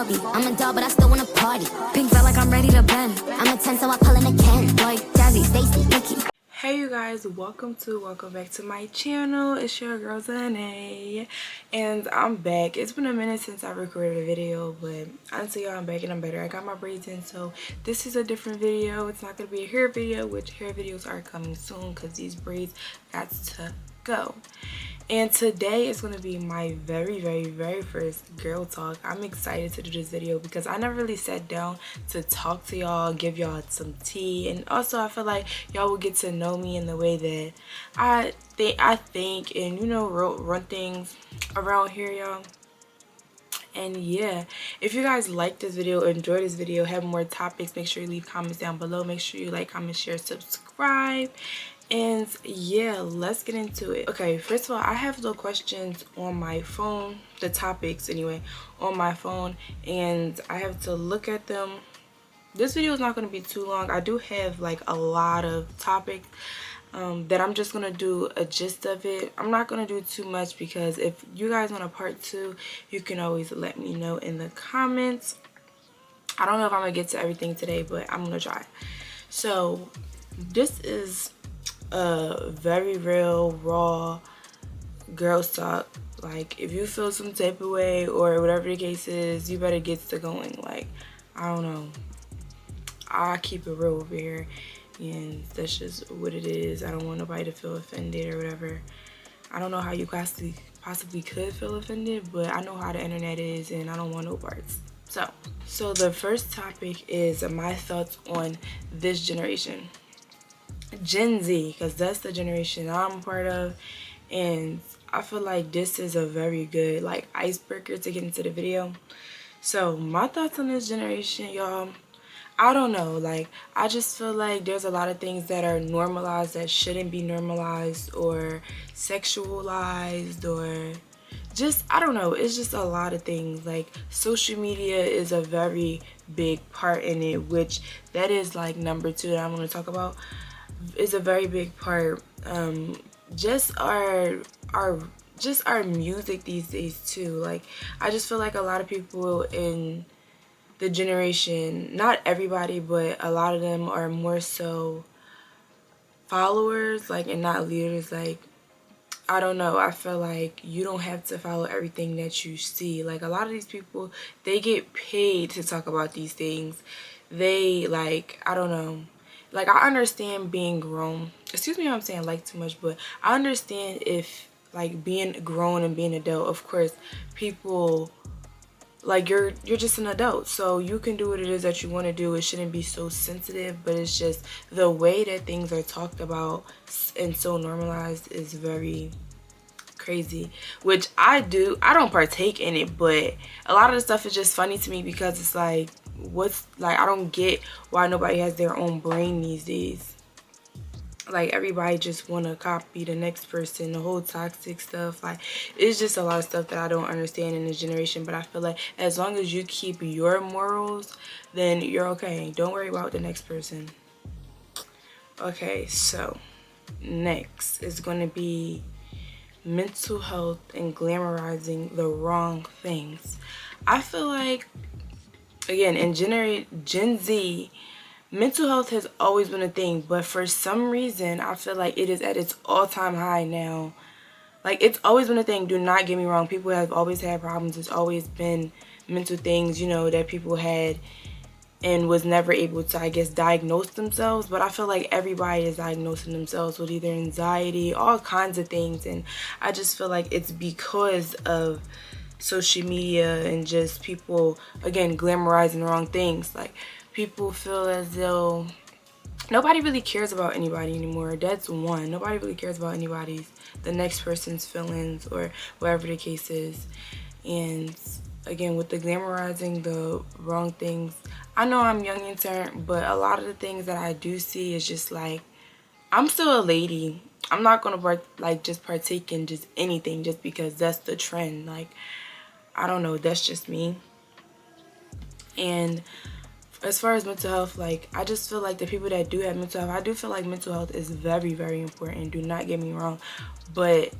Barbie. I'm a doll, but I still wanna party. Pink felt like I'm ready to bend. I'm a 10, so I pull in a Ken. Like Jazzy, Stacy, Nikki. Hey you guys, welcome back to my channel. It's your girl Zane, and I'm back. It's been a minute since I recorded a video, but honestly y'all, I'm back and I'm better. I got my braids in, so this is a different video. It's not gonna be a hair video, which hair videos are coming soon because these braids got to go. And today is going to be my very first girl talk. I'm excited to do this video because I never really sat down to talk to y'all, give y'all some tea, and also I feel like y'all will get to know me in the way that I think and, you know, run things around here, y'all. And yeah, if you guys like this video, enjoy this video, have more topics, make sure you leave comments down below. Make sure you like, comment, share, subscribe. And yeah, let's get into it. Okay, first of all, I have the questions on my phone, the topics anyway, on my phone, and I have to look at them. This video is not going to be too long. I do have like a lot of topics that I'm just going to do a gist of it. I'm not going to do too much because if you guys want a part 2, you can always let me know in the comments. I don't know if I'm going to get to everything today, but I'm going to try. So this is a very real raw girl talk. Like, if you feel some type of way or whatever the case is, you better get to going. Like, I don't know, I keep it real over here, and that's just what it is. I don't want nobody to feel offended or whatever. I don't know how you possibly could feel offended, but I know how the internet is and I don't want no parts. So the first topic is my thoughts on this generation, Gen Z, because that's the generation I'm a part of, and I feel like this is a very good like icebreaker to get into the video. So my thoughts on this generation, y'all, I don't know, like I just feel like there's a lot of things that are normalized that shouldn't be normalized, or sexualized, or just, I don't know, it's just a lot of things. Like, social media is a very big part in it, which that is like number 2 that I'm going to talk about. Is a very big part. Just our music these days too. Like, I just feel like a lot of people in the generation, not everybody, but a lot of them are more so followers, like, and not leaders. Like, I don't know, I feel like you don't have to follow everything that you see. Like, a lot of these people, they get paid to talk about these things. They, like, I don't know. Like, I understand being grown. Excuse me if I'm saying like too much, but I understand if, like, being grown and being adult, of course, people, like, you're just an adult, so you can do what it is that you want to do. It shouldn't be so sensitive, but it's just the way that things are talked about and so normalized is very crazy, which I don't partake in it, but a lot of the stuff is just funny to me because it's like, I don't get why nobody has their own brain these days. Like, everybody just want to copy the next person, the whole toxic stuff. Like, it's just a lot of stuff that I don't understand in this generation, but I feel like as long as you keep your morals, then you're okay. Don't worry about the next person. Okay, so next is going to be mental health and glamorizing the wrong things. I feel like, again, in Gen Z, mental health has always been a thing, but for some reason, I feel like it is at its all-time high now. Like, it's always been a thing. Do not get me wrong. People have always had problems. It's always been mental things, you know, that people had and was never able to, I guess, diagnose themselves. But I feel like everybody is diagnosing themselves with either anxiety, all kinds of things. And I just feel like it's because of social media and just people, again, glamorizing the wrong things. Like, people feel as though nobody really cares about anybody anymore. That's one. Nobody really cares about the next person's feelings or whatever the case is. And again, with the glamorizing the wrong things, I know I'm young and turned, but a lot of the things that I do see is just like, I'm still a lady. I'm not gonna just partake in just anything just because that's the trend. Like, I don't know, that's just me. And as far as mental health, like, I just feel like the people that do have mental health, I do feel like mental health is very important. Do not get me wrong, but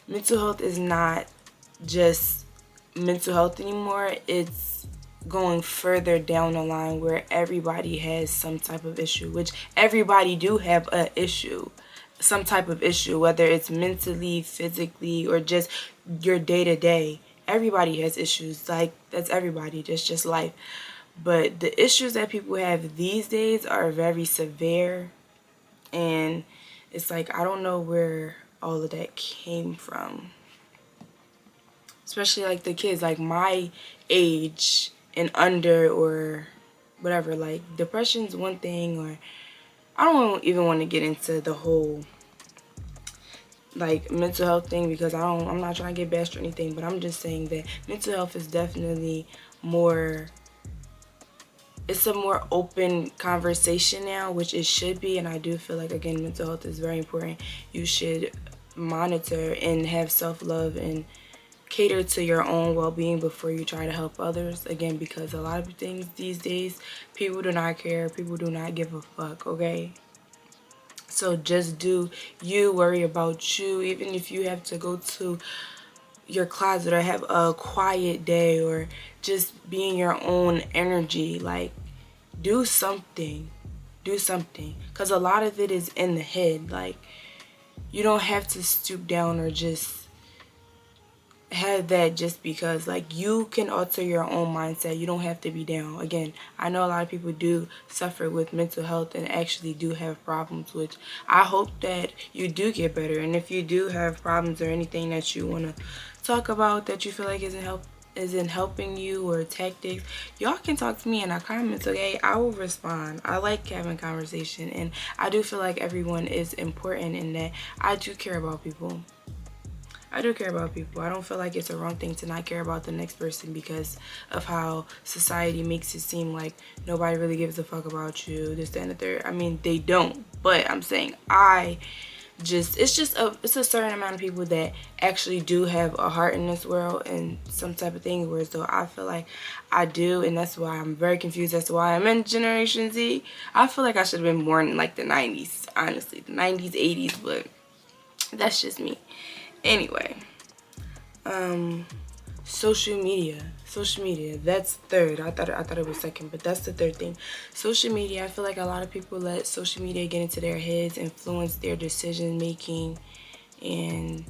mental health is not just mental health anymore. It's going further down the line where everybody has some type of issue, which everybody do have a issue, some type of issue, whether it's mentally, physically, or just your day-to-day. Everybody has issues. Like, that's everybody. That's just life. But the issues that people have these days are very severe, and it's like, I don't know where all of that came from. Especially like the kids like my age and under, or whatever. Like, depression's one thing, or I don't even want to get into the whole like mental health thing, because I'm not trying to get bashed or anything, but I'm just saying that mental health is definitely more, it's a more open conversation now, which it should be. And I do feel like, again, mental health is very important. You should monitor and have self-love and cater to your own well-being before you try to help others. Again, because a lot of things these days, people do not care, people do not give a fuck, okay? So just do you, worry about you. Even if you have to go to your closet or have a quiet day, or just be in your own energy, like, do something. Do something, because a lot of it is in the head. Like, you don't have to stoop down or just have that just because. Like, you can alter your own mindset. You don't have to be down. Again, I know a lot of people do suffer with mental health and actually do have problems, which I hope that you do get better. And if you do have problems or anything that you want to talk about that you feel like isn't helping you, or tactics, y'all can talk to me in the comments, okay? I will respond. I like having conversation, and I do feel like everyone is important in that I do care about people. I do care about people. I don't feel like it's a wrong thing to not care about the next person because of how society makes it seem like nobody really gives a fuck about you, this, that, and the third. I mean, they don't. But I'm saying it's a certain amount of people that actually do have a heart in this world and some type of thing, where so I feel like I do, and that's why I'm very confused as to why I'm in Generation Z. I feel like I should have been born in like the 90s, honestly, the 90s, 80s, but that's just me. Anyway, social media, that's third. I thought it was second, but that's the third thing. Social media, I feel like a lot of people let social media get into their heads, influence their decision making, and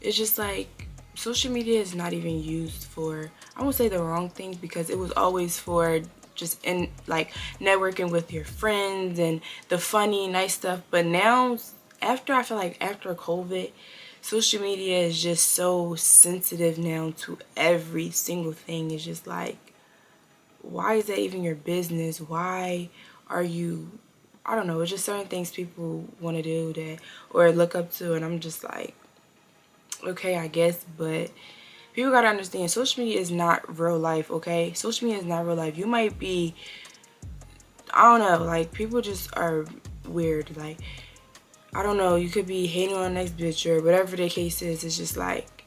it's just like, social media is not even used for, I won't say the wrong things, because it was always for just in like networking with your friends and the funny, nice stuff. But now, I feel like after COVID, social media is just so sensitive now to every single thing. It's just like, why is that even your business? Why are you, I don't know, it's just certain things people want to do that, or look up to, and I'm just like, okay, I guess. But people gotta understand, social media is not real life, okay? Social media is not real life. You might be, I don't know, like, people just are weird. Like, I don't know, you could be hating on the next bitch or whatever the case is. It's just like,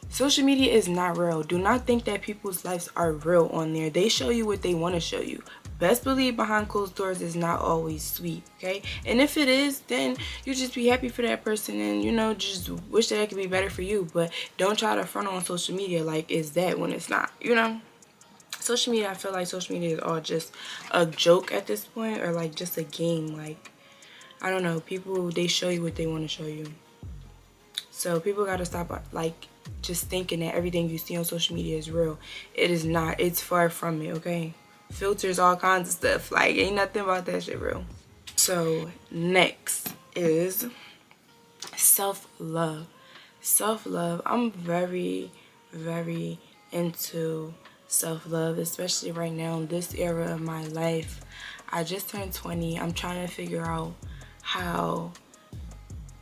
social media is not real. Do not think that people's lives are real on there. They show you what they want to show you. Best believe behind closed doors is not always sweet, okay? And if it is, then you just be happy for that person and, you know, just wish that it could be better for you. But don't try to front on social media like it's that when it's not, you know? Social media, I feel like social media is all just a joke at this point, or like just a game. Like, I don't know, people, they show you what they want to show you. So people got to stop like just thinking that everything you see on social media is real. It is not. It's far from it, okay? Filters, all kinds of stuff. Like, ain't nothing about that shit real. So next is self-love. Self-love. I'm very, very into self-love, especially right now in this era of my life. I just turned 20. I'm trying to figure out how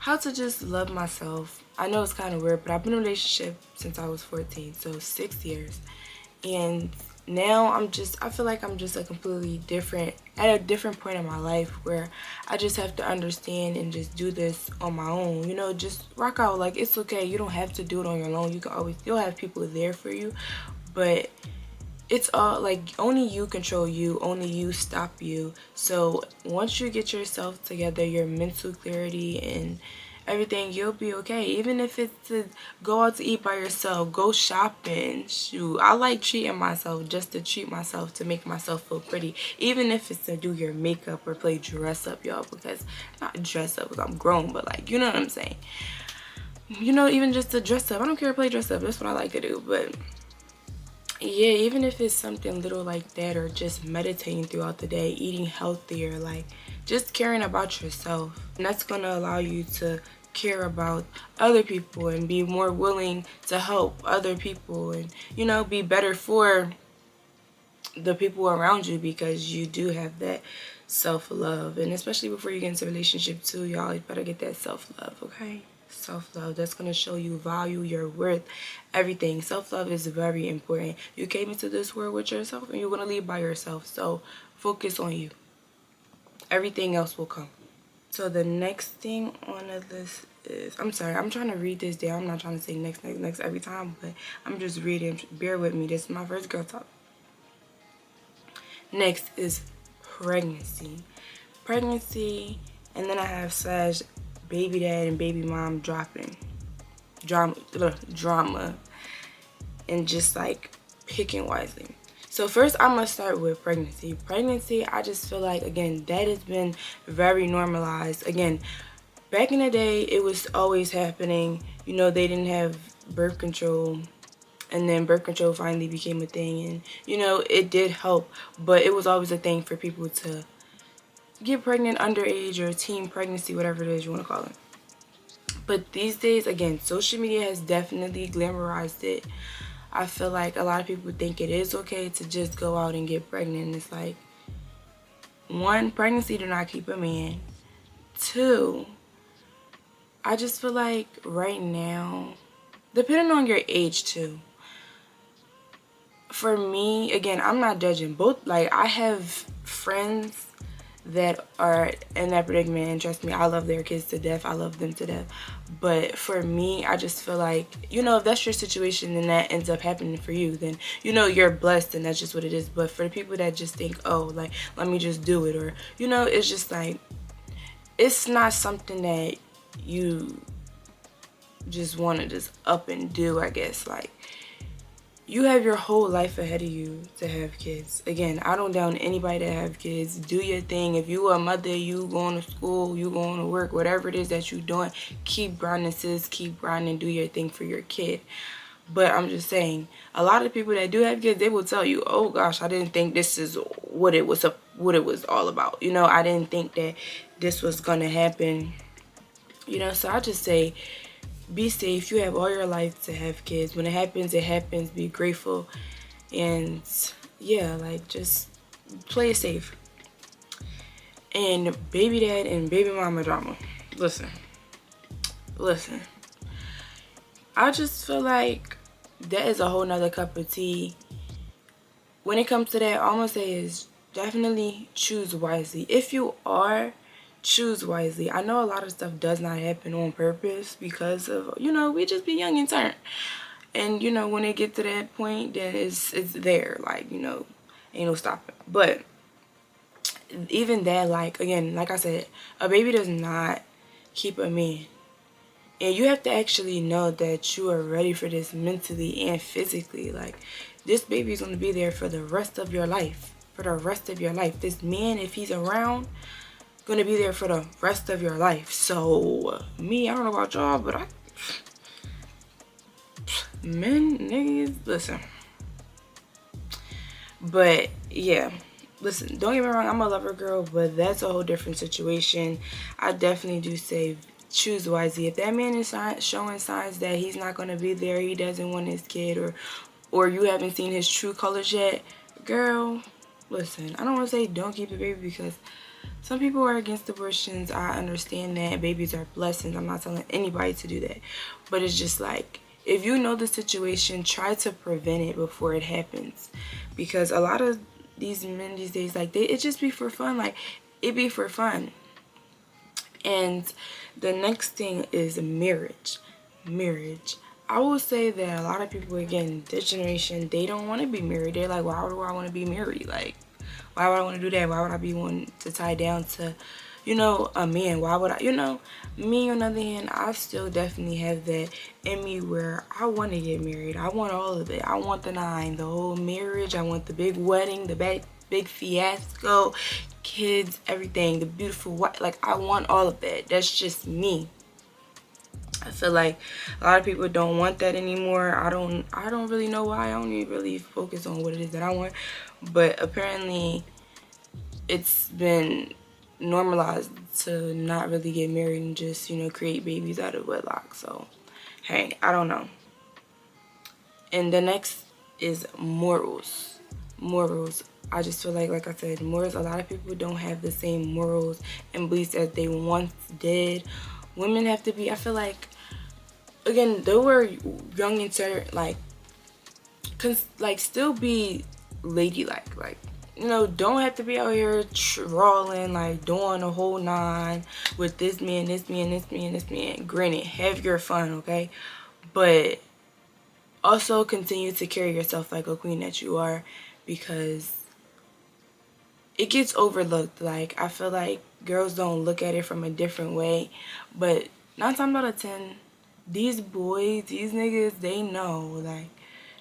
to just love myself. I know it's kind of weird, but I've been in a relationship since I was 14, so 6 years. And now I feel like I'm just at a different point in my life where I just have to understand and just do this on my own. You know, just rock out. Like, it's okay. You don't have to do it on your own. You'll have people there for you, but it's all like, only you control you, only you stop you. So once you get yourself together, your mental clarity and everything, you'll be okay. Even if it's to go out to eat by yourself, go shopping, shoot. I like treating myself just to treat myself, to make myself feel pretty. Even if it's to do your makeup or play dress up, y'all, because not dress up because I'm grown, but like, you know what I'm saying. You know, even just to dress up. I don't care to play dress up. That's what I like to do. But yeah, even if it's something little like that, or just meditating throughout the day, eating healthier, like just caring about yourself. And that's going to allow you to care about other people and be more willing to help other people, and, you know, be better for the people around you, because you do have that self-love. And especially before you get into a relationship too, y'all, you better get that self-love, okay? Self-love, that's going to show you value, your worth, everything. Self-love is very important. You came into this world with yourself and you're going to leave by yourself, so focus on you. Everything else will come. So the next thing on the list is, I'm sorry, I'm trying to read this down. I'm not trying to say next every time, but I'm just reading. Bear with me. This is my first girl talk. Next is pregnancy. Pregnancy, and then I have slash baby dad and baby mom dropping. Drama. And just like picking wisely. So first, I'm going to start with pregnancy. Pregnancy, I just feel like, again, that has been very normalized. Again, back in the day, it was always happening. You know, they didn't have birth control. And then birth control finally became a thing. And, you know, it did help. But it was always a thing for people to get pregnant underage, or teen pregnancy, whatever it is you want to call it. But these days, again, social media has definitely glamorized it. I feel like a lot of people think it is okay to just go out and get pregnant. And it's like, one, pregnancy do not keep a man. Two, I just feel like right now, depending on your age too, for me, again, I'm not judging. Both, like, I have friends that are in that predicament, and trust me, I love their kids to death. I love them to death. But for me, I just feel like, you know, if that's your situation and that ends up happening for you, then, you know, you're blessed and that's just what it is. But for the people that just think, oh, like, let me just do it, or, you know, it's just like, it's not something that you just want to just up and do, I guess. Like, you have your whole life ahead of you to have kids. Again, I don't down anybody to have kids. Do your thing. If you are a mother, you going to school, you going to work, whatever it is that you're doing, keep grinding, sis. Keep grinding. Do your thing for your kid. But I'm just saying, a lot of people that do have kids, they will tell you, oh gosh, I didn't think this is what it was all about. You know, I didn't think that this was going to happen. You know, so I just say, be safe. You have all your life to have kids. When it happens, it happens. Be grateful. And yeah, like, just play it safe. And baby dad and baby mama drama. Listen. I just feel like that is a whole nother cup of tea. When it comes to that, all I'm going to say is definitely choose wisely. If you are, choose wisely. I know a lot of stuff does not happen on purpose because of, you know, we just be young and turn. And, you know, when it get to that point, then it's there. Like, you know, ain't no stopping. But even that, like, again, like I said, a baby does not keep a man. And you have to actually know that you are ready for this mentally and physically. Like, this baby is going to be there for the rest of your life. For the rest of your life. This man, if he's around, going to be there for the rest of your life. So, me, I don't know about y'all, but men, niggas, listen. But, yeah. Listen, don't get me wrong, I'm a lover girl, but that's a whole different situation. I definitely do say choose wisely. If that man is showing signs that he's not going to be there, he doesn't want his kid, or you haven't seen his true colors yet, girl, listen, I don't want to say don't keep the baby, because some people are against abortions. I understand that. Babies are blessings. I'm not telling anybody to do that. But it's just like, if you know the situation, try to prevent it before it happens. Because a lot of these men these days, like, it just be for fun. Like, it be for fun. And the next thing is marriage. I will say that a lot of people, again, this generation, they don't want to be married. They're like, why do I want to be married? Like, why would I want to do that? Why would I be wanting to tie down to you know, a man. Why would I, you know? Me, on the other hand, I still definitely have that in me where I want to get married. I want all of it. I want the nine, the whole marriage. I want the big wedding, the big fiasco, kids, everything, the beautiful wife. Like, I want all of that. That's just me. I feel like a lot of people don't want that anymore. I don't really know why. I don't even really focus on what it is that I want. But apparently it's been normalized to not really get married and just, you know, create babies out of wedlock. So, hey, I don't know. And the next is morals. Morals. I just feel like I said, morals, a lot of people don't have the same morals and beliefs as they once did. Women have to be, I feel like, again, they were young and certain, like still be ladylike, like, you know, don't have to be out here trawling, like doing a whole nine with this man, this man, this man, this man. Granted, have your fun, okay, but also continue to carry yourself like a queen that you are, because it gets overlooked. Like, I feel like girls don't look at it from a different way, but 9 times out of 10, these boys, these niggas, they know, like,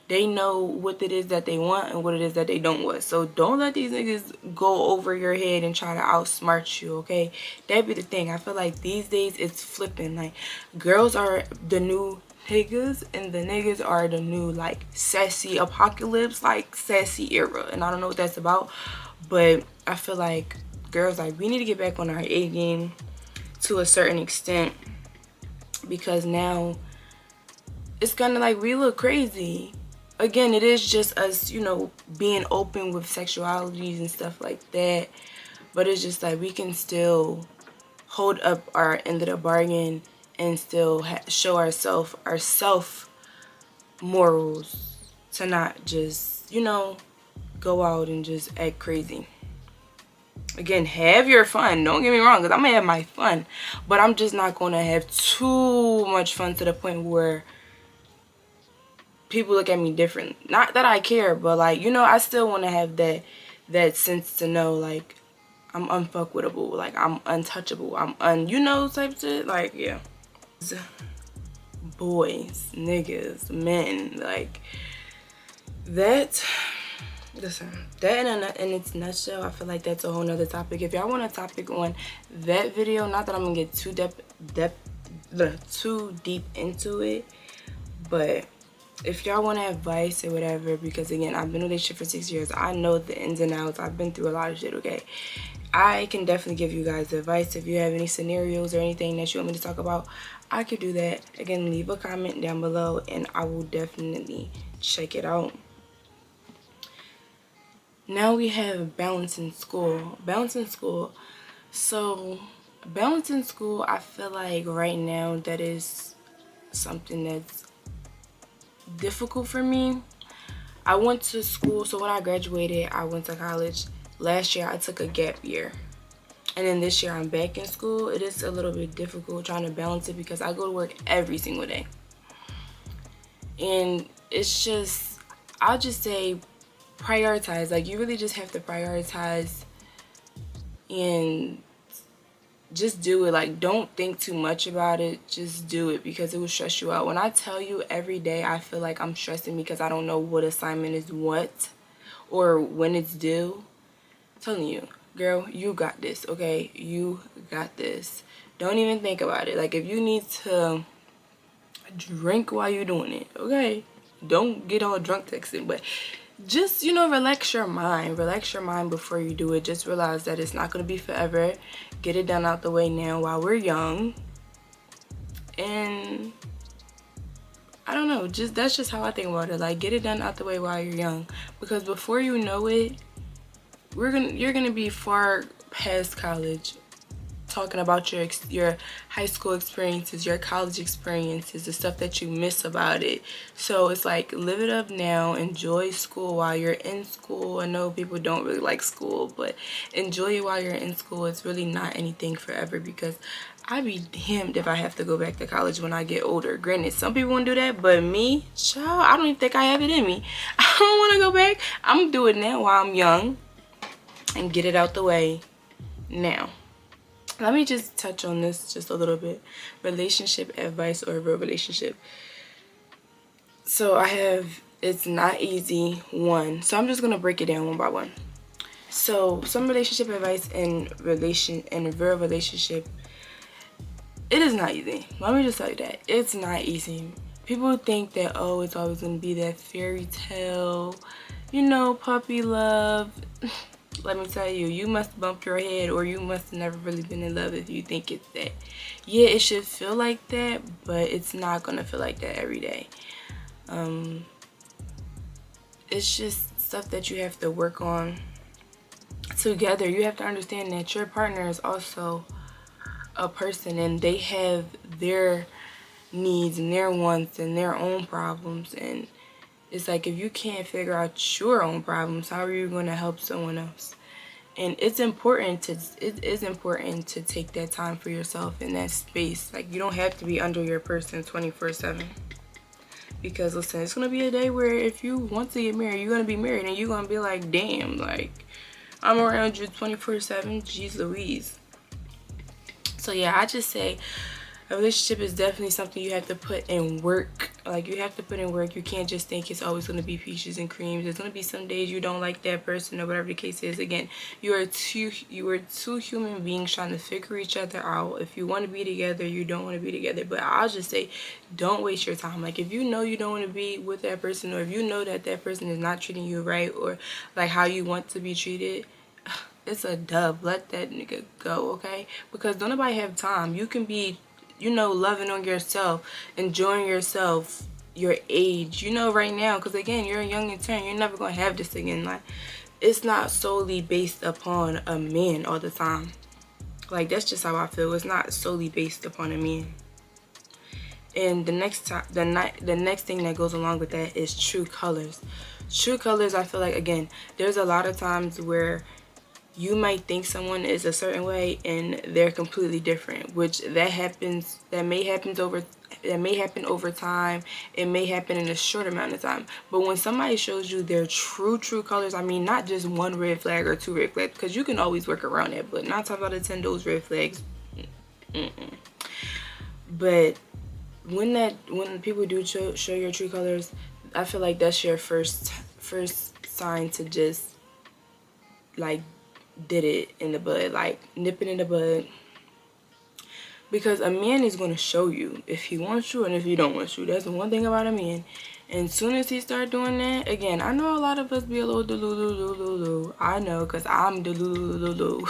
they know what it is that they want and what it is that they don't want. So don't let these niggas go over your head and try to outsmart you, okay? That be the thing. I feel like these days it's flipping. Like, girls are the new niggas and the niggas are the new, like, sassy apocalypse, like, sassy era. And I don't know what that's about, but I feel like girls, like, we need to get back on our A game to a certain extent, because now it's kind of like we look crazy. Again, it is just us, you know, being open with sexualities and stuff like that, but it's just like we can still hold up our end of the bargain and still show ourself morals, to not just, you know, go out and just act crazy. Again, have your fun, don't get me wrong, because I'm gonna have my fun, but I'm just not gonna have too much fun to the point where people look at me different. Not that I care, but, like, you know, I still want to have that sense to know, like, I'm unfuckwittable, like, I'm untouchable, you know, type shit. Like, yeah, boys, niggas, men, like, that. Listen, that in its nutshell, I feel like that's a whole nother topic. If y'all want a topic on that video, not that I'm gonna get too deep into it, but if y'all want advice or whatever, because again, I've been with this shit for 6 years, I know the ins and outs, I've been through a lot of shit, okay? I can definitely give you guys advice. If you have any scenarios or anything that you want me to talk about, I could do that. Again, leave a comment down below and I will definitely check it out. Now we have balancing school. Balancing school. So, balancing school, I feel like right now that is something that's difficult for me. I went to school, so when I graduated, I went to college. Last year, I took a gap year. And then this year, I'm back in school. It is a little bit difficult trying to balance it because I go to work every single day. And it's just, I'll just say prioritize. Like, you really just have to prioritize and just do it. Like, don't think too much about it, just do it, because it will stress you out. When I tell you every day I feel like I'm stressing because I don't know what assignment is what or when it's due, I'm telling you, girl, you got this, okay? You got this. Don't even think about it. Like, if you need to drink while you're doing it, okay? Don't get all drunk texting, but just, you know, relax your mind before you do it. Just realize that it's not going to be forever. Get it done out the way now while we're young. And I don't know, just that's just how I think about it. Like, get it done out the way while you're young, because before you know it, you're gonna be far past college, talking about your high school experiences, your college experiences, the stuff that you miss about it. So it's like, live it up now, enjoy school while you're in school. I know people don't really like school, but enjoy it while you're in school. It's really not anything forever, because I'd be damned if I have to go back to college when I get older. Granted, some people want to do that, but me, child, I don't even think I have it in me. I don't want to go back. I'm gonna do it now while I'm young and get it out the way now. let me just touch on this just a little bit. Relationship advice or real relationship. So I have, it's not easy, one. So I'm just going to break it down one by one. So some relationship advice and real relationship, it is not easy. Let me just tell you that. It's not easy. People think that, oh, it's always going to be that fairy tale, you know, puppy love. Let me tell you, you must bump your head, or you must have never really been in love if you think it's that. Yeah, it should feel like that, but it's not going to feel like that every day. It's just stuff that you have to work on together. You have to understand that your partner is also a person, and they have their needs and their wants and their own problems. And it's like, if you can't figure out your own problems, how are you going to help someone else? And it is important to take that time for yourself in that space. Like, you don't have to be under your person 24/7. Because listen, it's gonna be a day where if you want to get married, you're gonna be married, and you're gonna be like, damn, like, I'm around you 24/7. Jeez Louise. So yeah, I just say a relationship is definitely something you have to put in work. Like, you have to put in work. You can't just think it's always going to be peaches and creams. There's going to be some days you don't like that person, or whatever the case is. Again, you are two human beings trying to figure each other out. If you want to be together, you don't want to be together. But I'll just say, don't waste your time. Like, if you know you don't want to be with that person, or if you know that that person is not treating you right, or like how you want to be treated, it's a dub. Let that nigga go, okay? Because don't nobody have time. You can be, you know, loving on yourself, enjoying yourself, your age, you know, right now. Because again, you're a young and turn. You're never going to have this again. Like, it's not solely based upon a man all the time. Like, that's just how I feel. It's not solely based upon a man. And the next thing that goes along with that is true colors. True colors, I feel like, again, there's a lot of times where you might think someone is a certain way and they're completely different, which that may happen over time. It may happen in a short amount of time. But when somebody shows you their true colors, I mean, not just one red flag or two red flags, because you can always work around it, but 9 times out of 10, those red flags, But when people do show your true colors, I feel like that's your first sign to just, like, did it in the bud, like, nip it in the bud. Because a man is going to show you if he wants you and if he don't want you. That's the one thing about a man. And as soon as he start doing that, again, I know a lot of us be a little delulu. I know, because I'm delulu.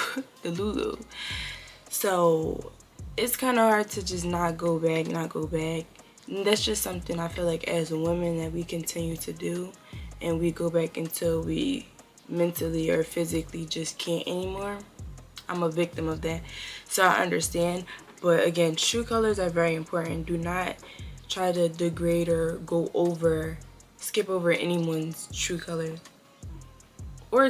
So it's kind of hard to just not go back. And that's just something I feel like as women that we continue to do, and we go back until we mentally or physically just can't anymore. I'm a victim of that, so I understand. But again, true colors are very important. Do not try to degrade or skip over anyone's true colors, or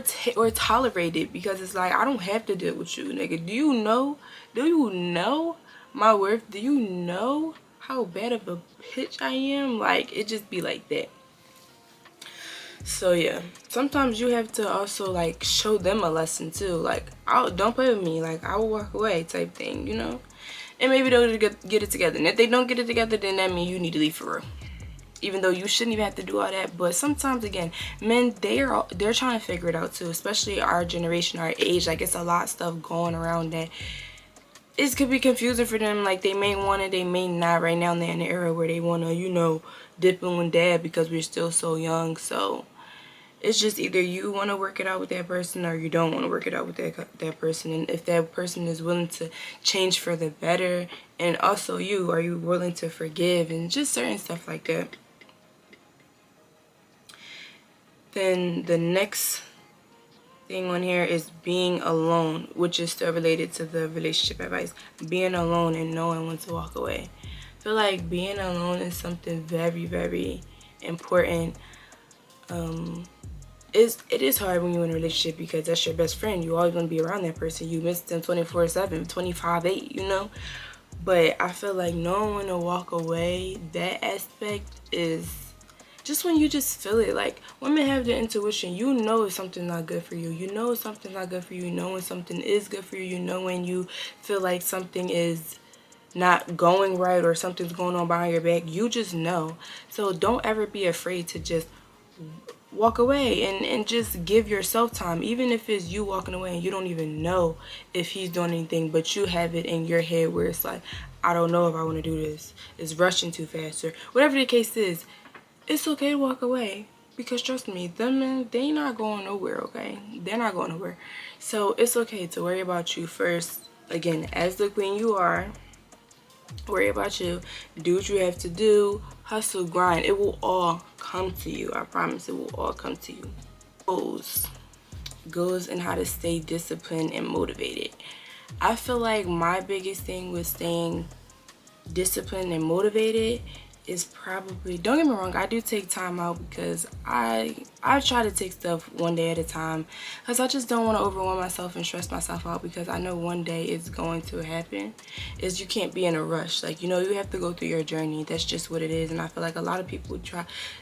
tolerate it, because it's like, I don't have to deal with you, nigga. Do you know my worth? Do you know how bad of a bitch I am? Like, it just be like that. So yeah, sometimes you have to also, like, show them a lesson too. Like, don't play with me, like, I will walk away type thing, you know. And maybe they'll get it together. And if they don't get it together, then that means you need to leave for real. Even though you shouldn't even have to do all that. But sometimes, again, men, they're trying to figure it out too. Especially our generation, our age. Like, it's a lot of stuff going around that it could be confusing for them. Like, they may want it, they may not. Right now they're in the era where they want to, you know, dip in with dad because we're still so young. So it's just either you want to work it out with that person, or you don't want to work it out with that person. And if that person is willing to change for the better, and also are you willing to forgive, and just certain stuff like that. Then the next thing on here is being alone, which is still related to the relationship advice. Being alone and knowing when to walk away. I feel like being alone is something very, very important. It is hard when you're in a relationship, because that's your best friend. You always want to be around that person. You miss them 24/7, 25/8, you know. But I feel like knowing when to walk away, that aspect is just when you just feel it. Like, women have the intuition. You know if something's not good for you. You know if something's not good for you. You know when something is good for you. You know when you feel like something is not going right or something's going on behind your back. You just know. So don't ever be afraid to just walk away and just give yourself time. Even if it's you walking away and you don't even know if he's doing anything, but you have it in your head where it's like, I don't know if I want to do this. It's rushing too fast, or whatever the case is. It's okay to walk away, because trust me, them men, they not going nowhere, okay? They're not going nowhere. So it's okay to worry about you first. Again, as the queen you are, worry about you. Do what you have to do. Hustle, grind. It will all come to you. I promise it will all come to you. Goals and how to stay disciplined and motivated. I feel like my biggest thing with staying disciplined and motivated is probably, don't get me wrong, I do take time out because I try to take stuff one day at a time, because I just don't want to overwhelm myself and stress myself out, because I know one day it's going to happen. Is you can't be in a rush. Like, you know, you have to go through your journey. That's just what it is. And I feel like a lot of people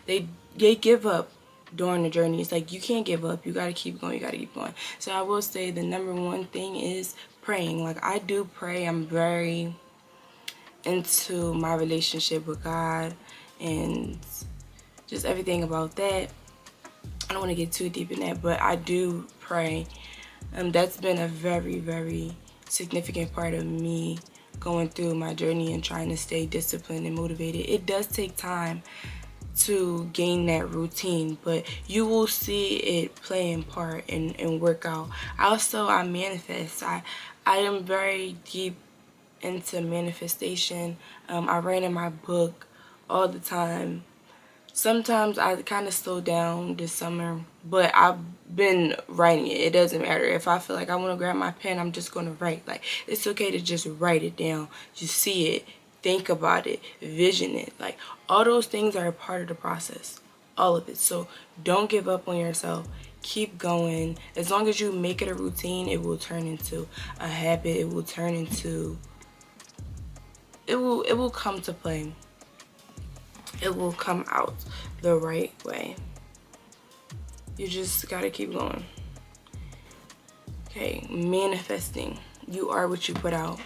they give up during the journey. It's like, you can't give up. You got to keep going. You got to keep going. So I will say the number one thing is praying. Like, I do pray. I'm very into my relationship with God and just everything about that. I don't want to get too deep in that, but I do pray. That's been a very, very significant part of me going through my journey and trying to stay disciplined and motivated. It does take time to gain that routine, but you will see it play in part and work out. Also, I manifest. I am very deep into manifestation. I write in my book all the time. Sometimes I kind of slow down this summer, but I've been writing it. It doesn't matter. If I feel like I want to grab my pen, I'm just going to write. Like, it's okay to just write it down. Just see it, think about it, vision it. Like, all those things are a part of the process. All of it. So don't give up on yourself. Keep going. As long as you make it a routine, it will turn into a habit. It will turn into it will come to play. It will come out the right way. You just gotta keep going. Okay, manifesting. You are what you put out.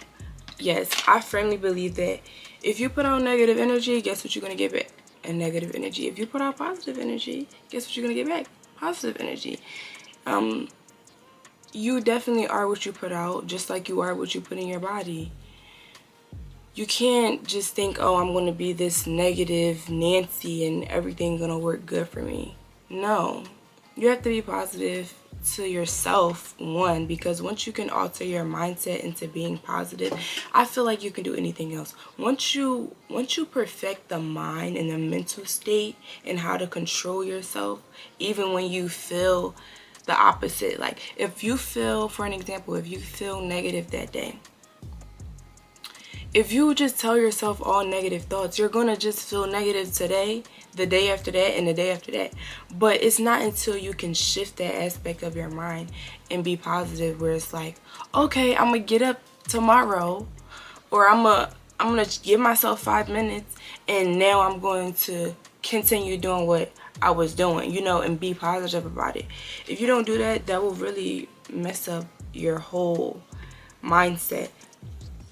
Yes, I firmly believe that if you put out negative energy, guess what you're gonna get back? And negative energy. If you put out positive energy, guess what you're gonna get back? Positive energy. You definitely are what you put out, just like you are what you put in your body. You can't just think, oh, I'm going to be this negative Nancy and everything's going to work good for me. No. You have to be positive to yourself, one, because once you can alter your mindset into being positive, I feel like you can do anything else. Once you perfect the mind and the mental state and how to control yourself, even when you feel the opposite. Like, if you feel, for an example, if you feel negative that day, if you just tell yourself all negative thoughts, you're going to just feel negative today, the day after that, and the day after that. But it's not until you can shift that aspect of your mind and be positive, where it's like, okay, I'm going to get up tomorrow, or I'm going to give myself 5 minutes, and now I'm going to continue doing what I was doing, you know, and be positive about it. If you don't do that, that will really mess up your whole mindset.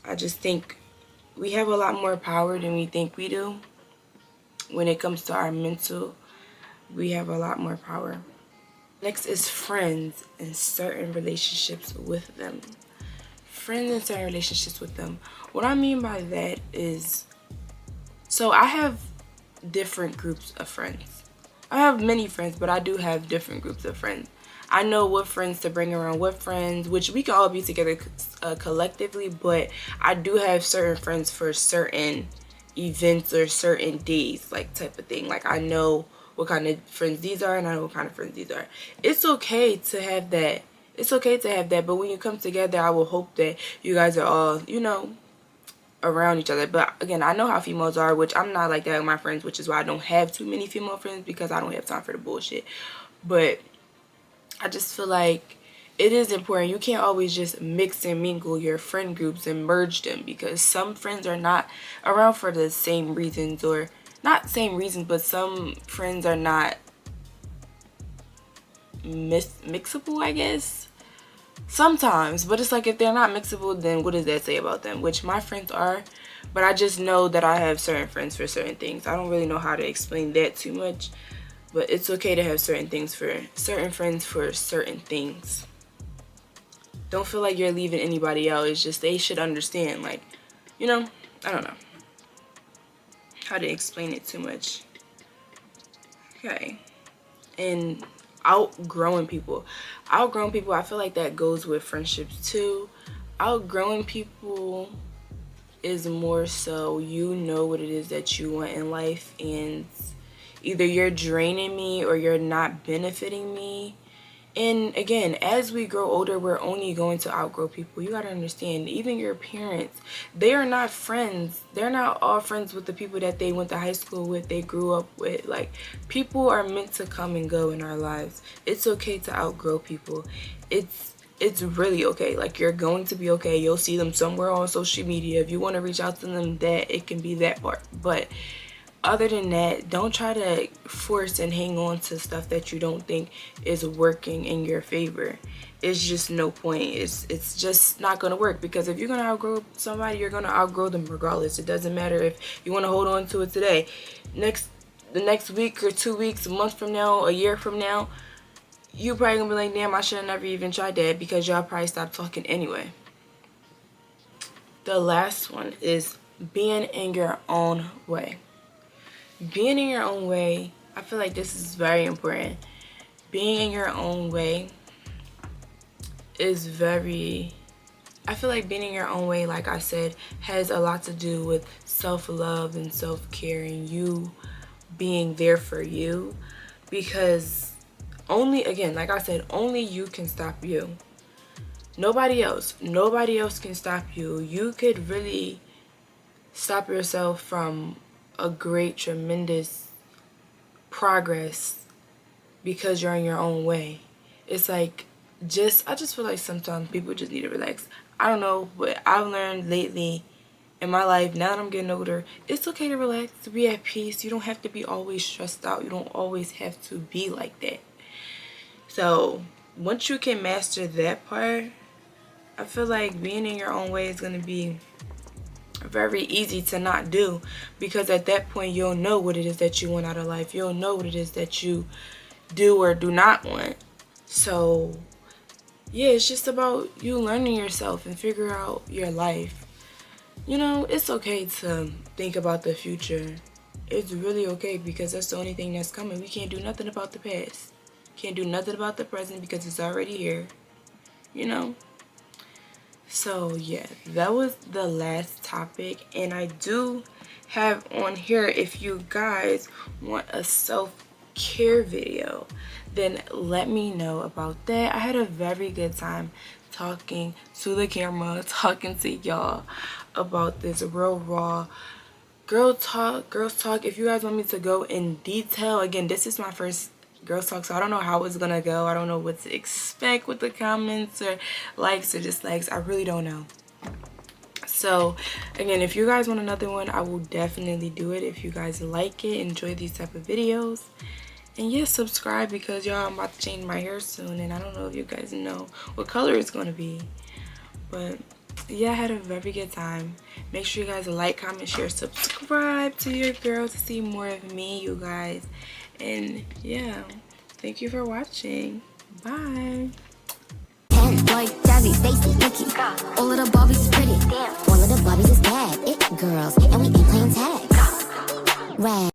I just think we have a lot more power than we think we do. When it comes to our mental, we have a lot more power. Next is friends and certain relationships with them. Friends and certain relationships with them. What I mean by that is, so I have different groups of friends. I have many friends, but I do have different groups of friends. I know what friends to bring around, what friends, which we can all be together collectively, but I do have certain friends for certain events or certain days, like, type of thing. Like, I know what kind of friends these are, and I know what kind of friends these are. It's okay to have that. It's okay to have that, but when you come together, I will hope that you guys are all, you know, around each other. But again, I know how females are, which I'm not like that with my friends, which is why I don't have too many female friends, because I don't have time for the bullshit. But I just feel like it is important. You can't always just mix and mingle your friend groups and merge them, because some friends are not around for the same reasons, or not same reasons, but some friends are not mixable, I guess. Sometimes, but it's like if they're not mixable, then what does that say about them? Which my friends are, but I just know that I have certain friends for certain things. I don't really know how to explain that too much, but it's okay to have certain things for certain friends for certain things. Don't feel like you're leaving anybody out. It's just they should understand, like, you know, I don't know how to explain it too much. Okay. And outgrowing people, I feel like that goes with friendships too. Outgrowing people is more so, you know what it is that you want in life, and either you're draining me or you're not benefiting me. And again, as we grow older, we're only going to outgrow people. You gotta understand, even your parents, they are not friends. They're not all friends with the people that they went to high school with, they grew up with. Like, people are meant to come and go in our lives. It's okay to outgrow people. It's really okay. Like, you're going to be okay. You'll see them somewhere on social media. If you want to reach out to them, that it can be that part. But other than that, don't try to force and hang on to stuff that you don't think is working in your favor. It's just no point. It's just not gonna work, because if you're gonna outgrow somebody, you're gonna outgrow them regardless. It doesn't matter if you want to hold on to it today. The next week or 2 weeks, a month from now, a year from now, you probably gonna be like, damn, I should have never even tried that, because y'all probably stopped talking anyway. The last one is being in your own way. Being in your own way, I feel like this is very important. Being in your own way is I feel like being in your own way, like I said, has a lot to do with self-love and self-care, and you being there for you. Because only, again, like I said, only you can stop you. Nobody else can stop you. You could really stop yourself from a great, tremendous progress because you're in your own way. It's like, I just feel like sometimes people just need to relax. I don't know, but I've learned lately in my life, now that I'm getting older, it's okay to relax, to be at peace. You don't have to be always stressed out. You don't always have to be like that. So once you can master that part, I feel like being in your own way is going to be very easy to not do, because at that point you'll know what it is that you want out of life. You'll know what it is that you do or do not want. So yeah, it's just about you learning yourself and figure out your life. You know, it's okay to think about the future. It's really okay, because that's the only thing that's coming. We can't do nothing about the past. Can't do nothing about the present, because it's already here. You know? So yeah, that was the last topic, and I do have on here, if you guys want a self-care video, then let me know about that. I had a very good time talking to the camera, talking to y'all about this real raw girls talk. If you guys want me to go in detail, again, this is my first girls talk, so I don't know how it's gonna go. I don't know what to expect with the comments or likes or dislikes. I really don't know. So again, if you guys want another one, I will definitely do it. If you guys like it, enjoy these type of videos, and yeah, subscribe, because y'all, I'm about to change my hair soon, and I don't know if you guys know what color it's gonna be. But yeah, I had a very good time. Make sure you guys like, comment, share, subscribe to your girl to see more of me, you guys. And yeah, thank you for watching. Bye. Like Jazzy, Stacy, Nikki. All of the Barbies is pretty. Damn. All of the Barbies is bad. It girls, and we ain't playing tag. Rad.